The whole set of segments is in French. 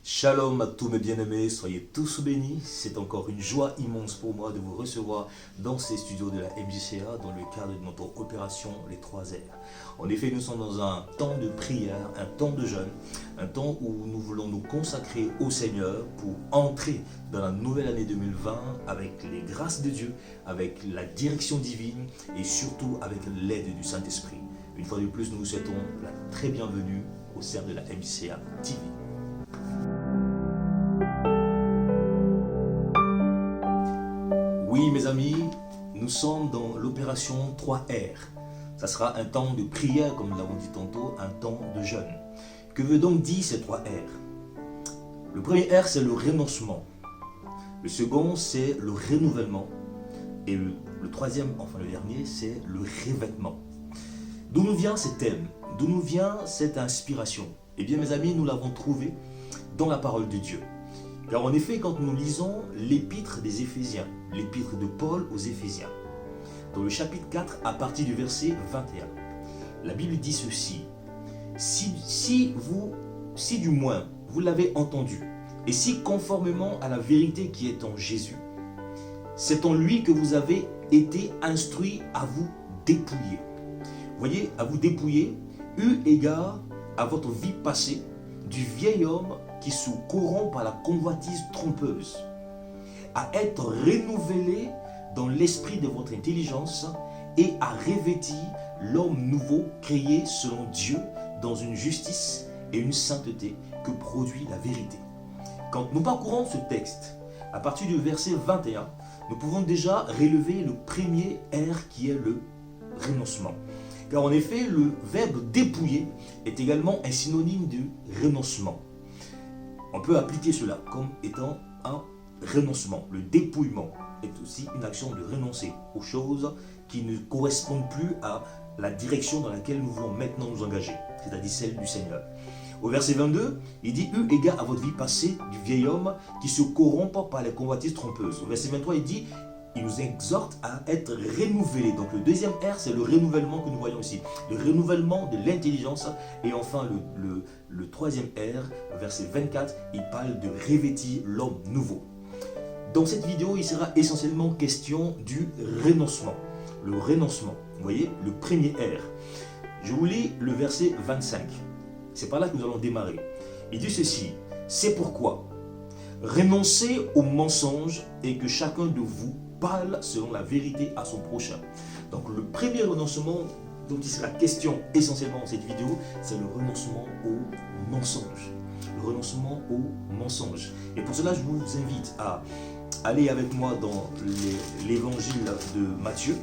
Shalom à tous mes bien-aimés, soyez tous bénis. C'est encore une joie immense pour moi de vous recevoir dans ces studios de la MJCA dans le cadre de notre opération Les 3 R. En effet, nous sommes dans un temps de prière, un temps de jeûne, un temps où nous voulons nous consacrer au Seigneur pour entrer dans la nouvelle année 2020 avec les grâces de Dieu, avec la direction divine et surtout avec l'aide du Saint-Esprit. Une fois de plus, nous vous souhaitons la très bienvenue au sein de la MJCA TV. Oui, mes amis, nous sommes dans l'opération 3R. Ça sera un temps de prière, comme nous l'avons dit tantôt, un temps de jeûne. Que veut donc dire ces 3R? Le premier R, c'est le renoncement. Le second, c'est le renouvellement. Et le troisième, enfin le dernier, c'est le revêtement. D'où nous vient ce thème? D'où nous vient cette inspiration? Eh bien, mes amis, nous l'avons trouvé dans la parole de Dieu. Car en effet, quand nous lisons l'épître des Éphésiens, l'épître de Paul aux Éphésiens, dans le chapitre 4, à partir du verset 21, la Bible dit ceci: si du moins vous l'avez entendu, et si conformément à la vérité qui est en Jésus, c'est en lui que vous avez été instruits à vous dépouiller. Voyez, à vous dépouiller, eu égard à votre vie passée, du vieil homme qui se corrompt par la convoitise trompeuse, à être renouvelé dans l'esprit de votre intelligence et à revêtir l'homme nouveau créé selon Dieu dans une justice et une sainteté que produit la vérité. Quand nous parcourons ce texte, à partir du verset 21, nous pouvons déjà relever le premier R qui est le renoncement. Car en effet, le verbe dépouiller est également un synonyme de renoncement. On peut appliquer cela comme étant un renoncement. Le dépouillement est aussi une action de renoncer aux choses qui ne correspondent plus à la direction dans laquelle nous voulons maintenant nous engager, c'est-à-dire celle du Seigneur. Au verset 22, il dit « Eu égard à votre vie passée du vieil homme qui se corrompt par les convoitises trompeuses ». Au verset 23, il dit « Il nous exhorte à être renouvelés ». Donc le deuxième R, c'est le renouvellement que nous voyons ici. Le renouvellement de l'intelligence. Et enfin, le troisième R, verset 24, il parle de revêtir l'homme nouveau. Dans cette vidéo, il sera essentiellement question du renoncement. Le renoncement, vous voyez, le premier R. Je vous lis le verset 25. C'est par là que nous allons démarrer. Il dit ceci: « C'est pourquoi, renoncez aux mensonges et que chacun de vous parle selon la vérité à son prochain. » Donc le premier renoncement dont il sera question essentiellement dans cette vidéo, c'est le renoncement au mensonge. Le renoncement au mensonge. Et pour cela, je vous invite à aller avec moi dans l'évangile de Matthieu.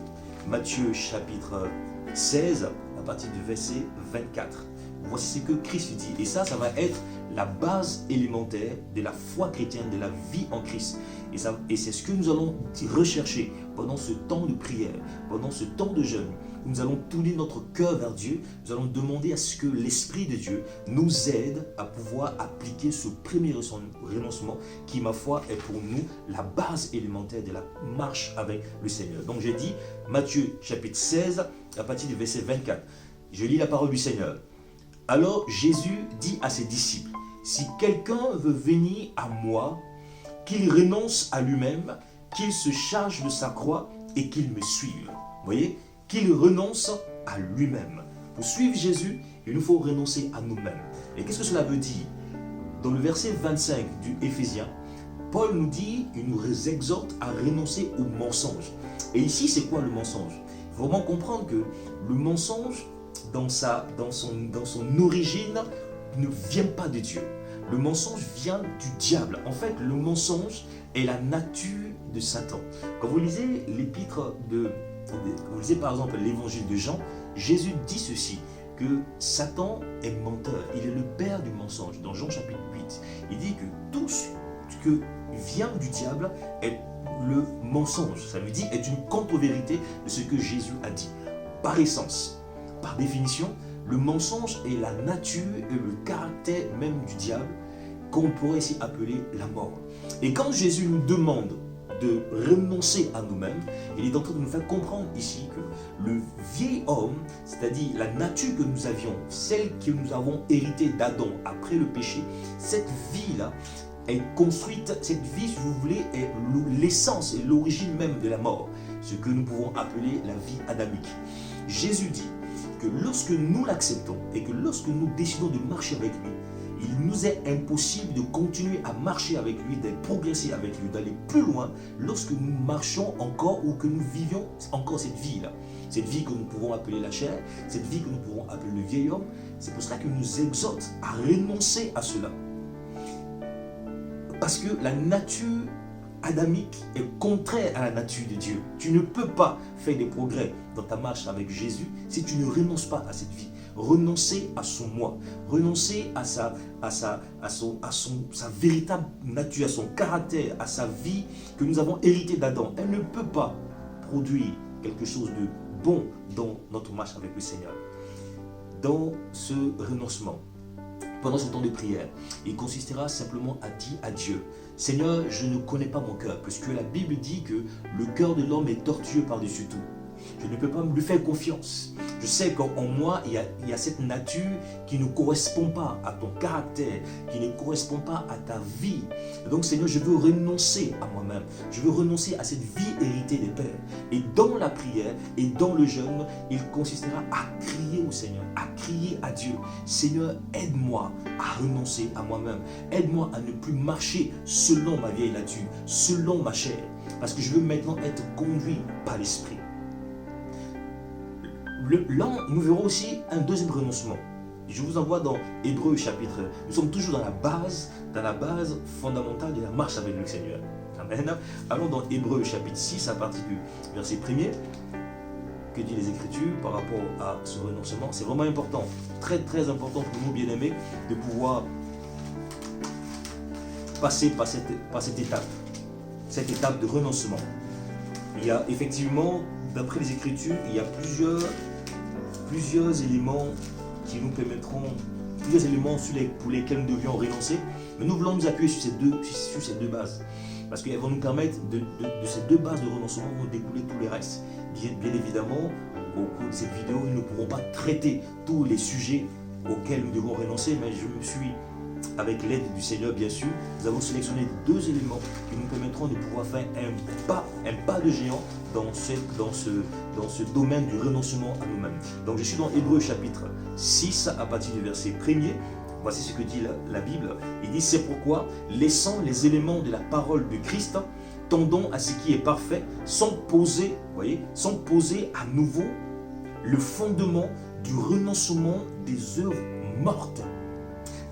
Matthieu chapitre 16, à partir du verset 24. Voici ce que Christ dit. Et ça va être la base élémentaire de la foi chrétienne, de la vie en Christ. Et c'est ce que nous allons rechercher pendant ce temps de prière, pendant ce temps de jeûne. Nous allons tourner notre cœur vers Dieu. Nous allons demander à ce que l'Esprit de Dieu nous aide à pouvoir appliquer ce premier renoncement qui, ma foi, est pour nous la base élémentaire de la marche avec le Seigneur. Donc j'ai dit Matthieu chapitre 16 à partir du verset 24. Je lis la parole du Seigneur. Alors Jésus dit à ses disciples: « Si quelqu'un veut venir à moi, qu'il renonce à lui-même, qu'il se charge de sa croix et qu'il me suive. » Vous voyez, qu'il renonce à lui-même. Pour suivre Jésus, il nous faut renoncer à nous-mêmes. Et qu'est-ce que cela veut dire? Dans le verset 25 du Éphésiens, Paul nous dit, il nous exhorte à renoncer au mensonge. Et ici, c'est quoi le mensonge? Il faut vraiment comprendre que le mensonge, dans son origine, ne vient pas de Dieu. Le mensonge vient du diable. En fait, le mensonge est la nature de Satan. Quand vous lisez l'épître vous lisez par exemple l'évangile de Jean, Jésus dit ceci, que Satan est menteur, il est le père du mensonge. Dans Jean chapitre 8, il dit que tout ce que vient du diable est le mensonge. Ça veut dire est une contre-vérité de ce que Jésus a dit. Par essence, par définition, Le mensonge est la nature et le caractère même du diable, qu'on pourrait ici appeler la mort. Et quand Jésus nous demande de renoncer à nous-mêmes, il est en train de nous faire comprendre ici que le vieil homme, c'est-à-dire la nature que nous avions, celle que nous avons héritée d'Adam après le péché, cette vie-là est construite, cette vie, si vous voulez, est l'essence et l'origine même de la mort, ce que nous pouvons appeler la vie adamique. Jésus dit que lorsque nous l'acceptons et que lorsque nous décidons de marcher avec lui, il nous est impossible de continuer à marcher avec lui, de progresser avec lui, d'aller plus loin lorsque nous marchons encore ou que nous vivions encore cette vie-là. Cette vie que nous pouvons appeler la chair, cette vie que nous pouvons appeler le vieil homme. C'est pour cela qu'il nous exhorte à renoncer à cela. Parce que la nature adamique est contraire à la nature de Dieu. Tu ne peux pas faire des progrès dans ta marche avec Jésus si tu ne renonces pas à cette vie. Renoncer à son moi, renoncer à sa véritable nature, à son caractère, à sa vie que nous avons héritée d'Adam. Elle ne peut pas produire quelque chose de bon dans notre marche avec le Seigneur. Dans ce renoncement, pendant ce temps de prière, il consistera simplement à dire à Dieu, Seigneur, je ne connais pas mon cœur, parce que la Bible dit que le cœur de l'homme est tortueux par-dessus tout. Je ne peux pas lui faire confiance. Je sais qu'en moi, il y a cette nature qui ne correspond pas à ton caractère, qui ne correspond pas à ta vie. Donc Seigneur, je veux renoncer à moi-même. Je veux renoncer à cette vie héritée des pères. Et dans la prière et dans le jeûne, il consistera à crier au Seigneur, à crier à Dieu. Seigneur, aide-moi à renoncer à moi-même. Aide-moi à ne plus marcher selon ma vieille nature, selon ma chair. Parce que je veux maintenant être conduit par l'Esprit. Là, nous verrons aussi un deuxième renoncement. Je vous envoie dans Hébreux chapitre. Nous sommes toujours dans la base fondamentale de la marche avec le Seigneur. Amen. Allons dans Hébreux chapitre 6 à partir du verset 1er. Que dit les Écritures par rapport à ce renoncement? C'est vraiment important, très très important pour nous bien-aimés de pouvoir passer par cette étape de renoncement. Il y a effectivement, d'après les Écritures, il y a plusieurs éléments qui nous permettront, plusieurs éléments pour lesquels nous devions renoncer, mais nous voulons nous appuyer sur ces deux bases, parce qu'elles vont nous permettre, de ces deux bases de renoncement, vont découler tous les restes. Bien évidemment, au cours de cette vidéo, nous ne pourrons pas traiter tous les sujets auxquels nous devons renoncer, mais je me suis, avec l'aide du Seigneur bien sûr, nous avons sélectionné deux éléments qui nous permettront de pouvoir faire un pas de géant dans ce domaine du renoncement à nous-mêmes. Donc je suis dans Hébreux chapitre 6 à partir du verset 1er. Voici ce que dit la Bible. Il dit, c'est pourquoi, laissant les éléments de la parole de Christ, tendons à ce qui est parfait, sans poser à nouveau le fondement du renoncement des œuvres mortes.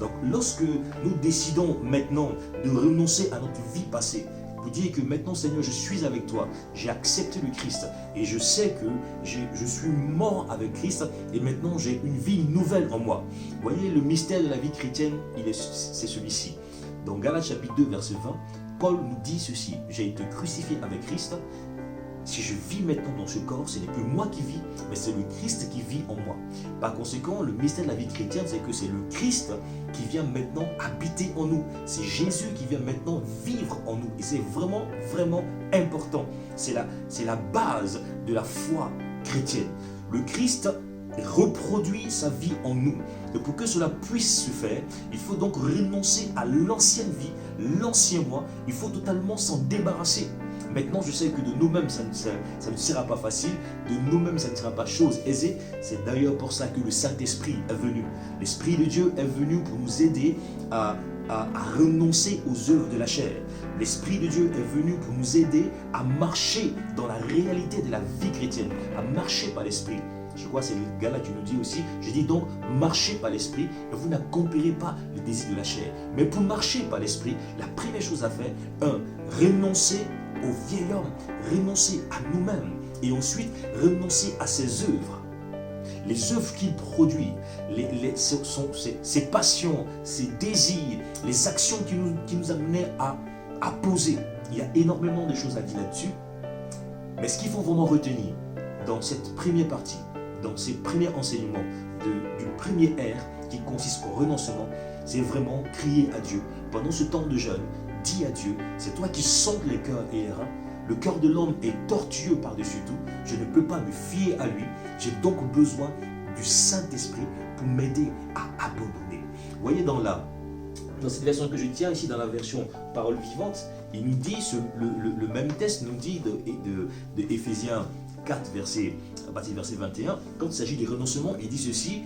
Donc lorsque nous décidons maintenant de renoncer à notre vie passée, pour dire que maintenant Seigneur, je suis avec toi, j'ai accepté le Christ et je sais que je suis mort avec Christ et maintenant j'ai une vie nouvelle en moi. Vous voyez, le mystère de la vie chrétienne, c'est celui-ci. Dans Galates chapitre 2 verset 20, Paul nous dit ceci, j'ai été crucifié avec Christ. Si je vis maintenant dans ce corps, ce n'est plus moi qui vis, mais c'est le Christ qui vit en moi. Par conséquent, le mystère de la vie chrétienne, c'est que c'est le Christ qui vient maintenant habiter en nous. C'est Jésus qui vient maintenant vivre en nous. Et c'est vraiment, vraiment important. C'est la base de la foi chrétienne. Le Christ reproduit sa vie en nous. Et pour que cela puisse se faire, il faut donc renoncer à l'ancienne vie, l'ancien moi. Il faut totalement s'en débarrasser. Maintenant, je sais que de nous-mêmes, ça ne sera pas facile. De nous-mêmes, ça ne sera pas chose aisée. C'est d'ailleurs pour ça que le Saint-Esprit est venu. L'Esprit de Dieu est venu pour nous aider à renoncer aux œuvres de la chair. L'Esprit de Dieu est venu pour nous aider à marcher dans la réalité de la vie chrétienne, à marcher par l'Esprit. Je crois que c'est le Galate qui nous dit aussi, je dis donc, marchez par l'Esprit et vous n'accomplirez pas le désir de la chair. Mais pour marcher par l'Esprit, la première chose à faire, renoncer au vieil homme, renoncer à nous-mêmes et ensuite renoncer à ses œuvres. Les œuvres qu'il produit, ses passions, ses désirs, les actions qui nous amenaient à poser. Il y a énormément de choses à dire là-dessus. Mais ce qu'il faut vraiment retenir dans cette première partie dans ces premiers enseignements du premier R qui consiste au renoncement, c'est vraiment crier à Dieu. Pendant ce temps de jeûne, dis à Dieu, c'est toi qui sondes les cœurs et les reins. Le cœur de l'homme est tortueux par-dessus tout. Je ne peux pas me fier à lui. J'ai donc besoin du Saint-Esprit pour m'aider à abandonner. Vous voyez dans cette version que je tiens ici, dans la version parole vivante, il nous dit, le même texte nous dit de Éphésiens 4, à partir du verset 21, quand il s'agit des renoncements, il dit ceci,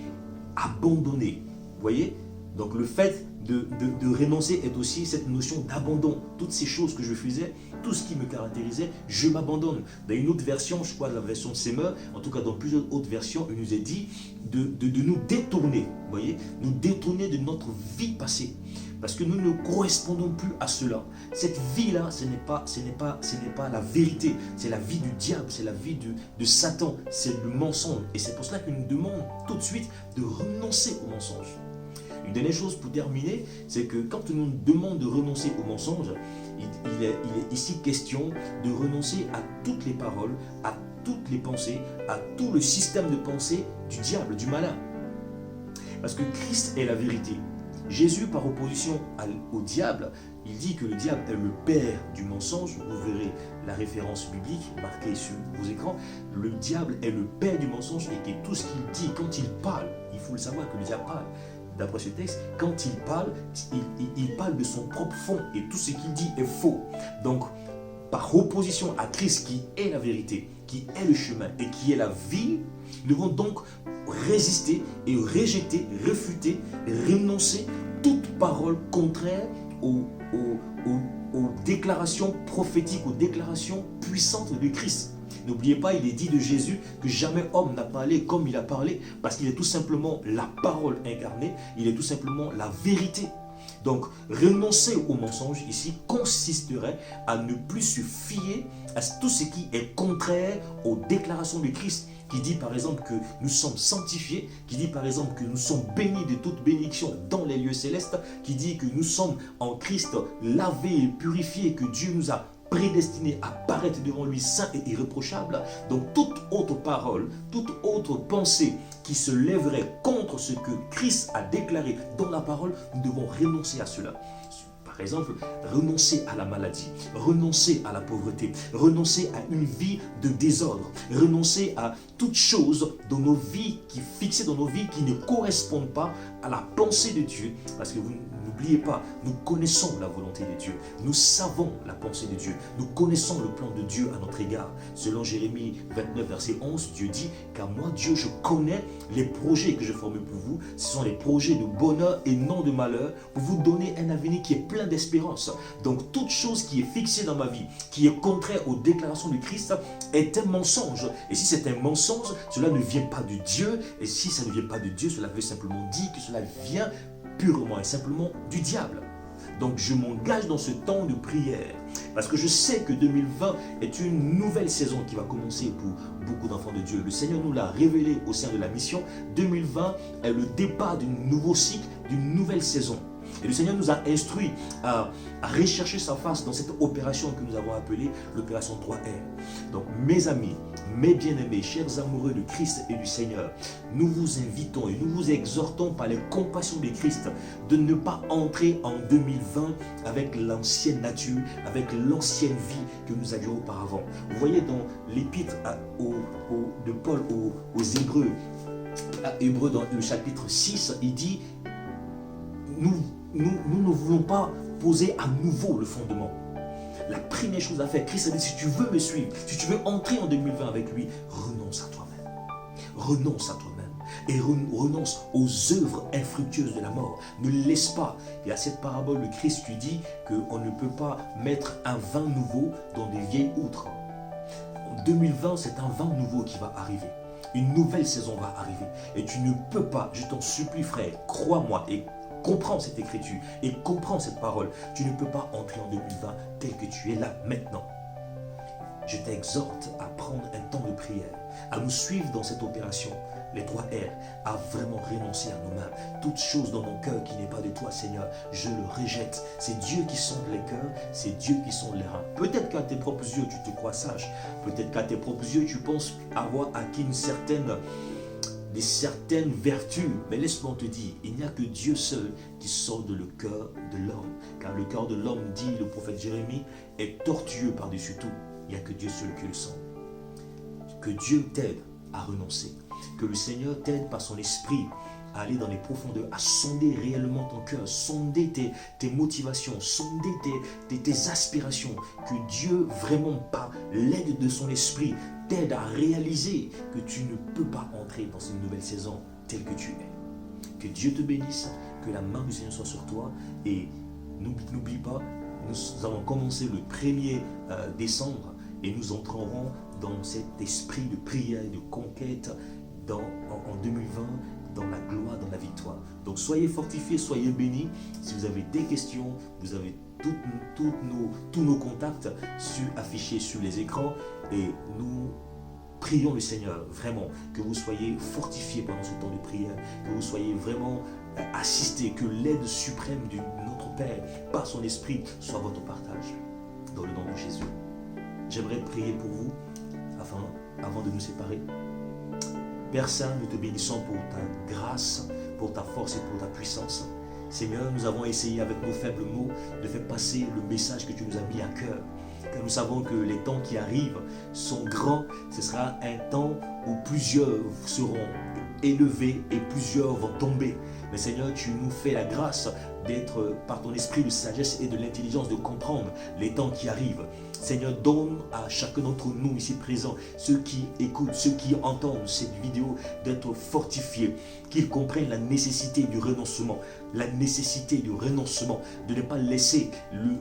abandonner. Vous voyez? Donc le fait de renoncer est aussi cette notion d'abandon. Toutes ces choses que je faisais, tout ce qui me caractérisait, je m'abandonne. Dans une autre version, je crois la version de Semeur, en tout cas dans plusieurs autres versions, il nous est dit de nous détourner. Vous voyez? Nous détourner de notre vie passée. Parce que nous ne correspondons plus à cela. Cette vie-là, ce n'est pas la vérité. C'est la vie du diable, c'est la vie de Satan, c'est le mensonge. Et c'est pour cela qu'il nous demande tout de suite de renoncer au mensonge. Une dernière chose pour terminer, c'est que quand on nous demande de renoncer au mensonge, il est ici question de renoncer à toutes les paroles, à toutes les pensées, à tout le système de pensée du diable, du malin. Parce que Christ est la vérité. Jésus, par opposition au diable, il dit que le diable est le père du mensonge. Vous verrez la référence biblique marquée sur vos écrans. Le diable est le père du mensonge et que tout ce qu'il dit, quand il parle, il faut le savoir que le diable parle. D'après ce texte, quand il parle de son propre fond et tout ce qu'il dit est faux. Donc, par opposition à Christ qui est la vérité, qui est le chemin et qui est la vie, nous devons donc résister et rejeter, refuter, renoncer toute parole contraire aux déclarations prophétiques, aux déclarations puissantes de Christ. N'oubliez pas, il est dit de Jésus que jamais homme n'a parlé comme il a parlé, parce qu'il est tout simplement la parole incarnée, il est tout simplement la vérité. Donc, renoncer au mensonge ici consisterait à ne plus se fier à tout ce qui est contraire aux déclarations de Christ, qui dit par exemple que nous sommes sanctifiés, qui dit par exemple que nous sommes bénis de toute bénédiction dans les lieux célestes, qui dit que nous sommes en Christ lavés et purifiés, que Dieu nous a prédestiné à paraître devant lui saint et irréprochable. Donc toute autre parole, toute autre pensée qui se lèverait contre ce que Christ a déclaré dans la parole, nous devons renoncer à cela. Par exemple, renoncer à la maladie, renoncer à la pauvreté, renoncer à une vie de désordre, renoncer à toute chose dans nos vies, fixées dans nos vies, qui ne correspondent pas à la pensée de Dieu. Parce que vous n'oubliez pas, nous connaissons la volonté de Dieu, nous savons la pensée de Dieu, nous connaissons le plan de Dieu à notre égard. Selon Jérémie 29, verset 11, Dieu dit, car moi, Dieu, je connais les projets que je forme pour vous. Ce sont les projets de bonheur et non de malheur, pour vous donner un avenir qui est plein d'espérance. Donc toute chose qui est fixée dans ma vie, qui est contraire aux déclarations de Christ, est un mensonge. Et si c'est un mensonge, cela ne vient pas de Dieu. Et si ça ne vient pas de Dieu, cela veut simplement dire que cela vient purement et simplement du diable. Donc je m'engage dans ce temps de prière parce que je sais que 2020 est une nouvelle saison qui va commencer pour beaucoup d'enfants de Dieu. Le Seigneur nous l'a révélé au sein de la mission. 2020 est le départ d'un nouveau cycle, d'une nouvelle saison. Et le Seigneur nous a instruits à rechercher sa face dans cette opération que nous avons appelée l'opération 3R. Donc mes amis, mes bien-aimés, chers amoureux de Christ et du Seigneur, nous vous invitons et nous vous exhortons par les compassions de Christ de ne pas entrer en 2020 avec l'ancienne nature, avec l'ancienne vie que nous avions auparavant. Vous voyez dans l'épître de Paul aux Hébreux, dans le chapitre 6, il dit nous ne voulons pas poser à nouveau le fondement. La première chose à faire, Christ a dit, si tu veux me suivre, si tu veux entrer en 2020 avec lui, renonce à toi-même. Renonce à toi-même. Et renonce aux œuvres infructueuses de la mort. Ne laisse pas. Il y a cette parabole de Christ qui dit qu'on ne peut pas mettre un vin nouveau dans des vieilles outres. En 2020, c'est un vin nouveau qui va arriver. Une nouvelle saison va arriver. Et tu ne peux pas, je t'en supplie frère, crois-moi et comprends cette écriture et comprends cette parole. Tu ne peux pas entrer en 2020 tel que tu es là maintenant. Je t'exhorte à prendre un temps de prière, à nous suivre dans cette opération, les 3 R, à vraiment renoncer à nous-mêmes. Toute chose dans mon cœur qui n'est pas de toi, Seigneur, je le rejette. C'est Dieu qui sonde les cœurs, c'est Dieu qui sonde les reins. Peut-être qu'à tes propres yeux, tu te crois sage. Peut-être qu'à tes propres yeux, tu penses avoir acquis une certaine de certaines vertus. Mais laisse-moi te dire, il n'y a que Dieu seul qui sort de le cœur de l'homme. Car le cœur de l'homme, dit le prophète Jérémie, est tortueux par-dessus tout. Il n'y a que Dieu seul qui le sent. Que Dieu t'aide à renoncer. Que le Seigneur t'aide par son esprit à aller dans les profondeurs, à sonder réellement ton cœur, sonder tes motivations, sonder tes aspirations. Que Dieu, vraiment par l'aide de son esprit, t'aide à réaliser que tu ne peux pas entrer dans une nouvelle saison telle que tu es. Que Dieu te bénisse, que la main du Seigneur soit sur toi et n'oublie pas, nous allons commencer le 1er décembre et nous entrerons dans cet esprit de prière, de conquête en 2020, dans la gloire, dans la victoire. Donc soyez fortifiés, soyez bénis. Si vous avez des questions, vous avez tous nos contacts affichés sur les écrans et nous prions le Seigneur vraiment que vous soyez fortifiés pendant ce temps de prière, que vous soyez vraiment assistés, que l'aide suprême de notre Père par son esprit soit votre partage dans le nom de Jésus. J'aimerais prier pour vous avant de nous séparer. Père Saint, nous te bénissons pour ta grâce, pour ta force et pour ta puissance. Seigneur, nous avons essayé avec nos faibles mots de faire passer le message que tu nous as mis à cœur. Car nous savons que les temps qui arrivent sont grands. Ce sera un temps où plusieurs seront élevés et plusieurs vont tomber. Mais Seigneur, tu nous fais la grâce d'être par ton esprit de sagesse et de l'intelligence de comprendre les temps qui arrivent. Seigneur, donne à chacun d'entre nous ici présents, ceux qui écoutent, ceux qui entendent cette vidéo, d'être fortifiés, qu'ils comprennent la nécessité du renoncement, de ne pas laisser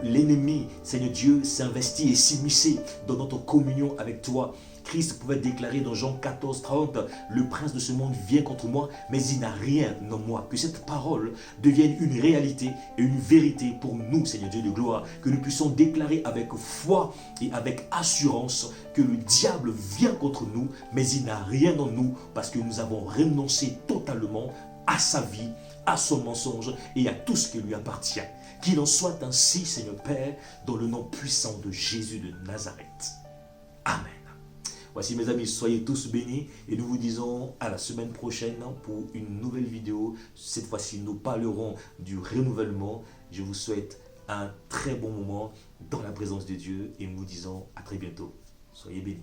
l'ennemi, Seigneur Dieu, s'investir et s'immiscer dans notre communion avec toi. Christ pouvait déclarer dans Jean 14, 30, le prince de ce monde vient contre moi, mais il n'a rien en moi. Que cette parole devienne une réalité et une vérité pour nous, Seigneur Dieu de gloire. Que nous puissions déclarer avec foi et avec assurance que le diable vient contre nous, mais il n'a rien en nous parce que nous avons renoncé totalement à sa vie, à son mensonge et à tout ce qui lui appartient. Qu'il en soit ainsi, Seigneur Père, dans le nom puissant de Jésus de Nazareth. Amen. Voici mes amis, soyez tous bénis et nous vous disons à la semaine prochaine pour une nouvelle vidéo. Cette fois-ci, nous parlerons du renouvellement. Je vous souhaite un très bon moment dans la présence de Dieu et nous vous disons à très bientôt. Soyez bénis.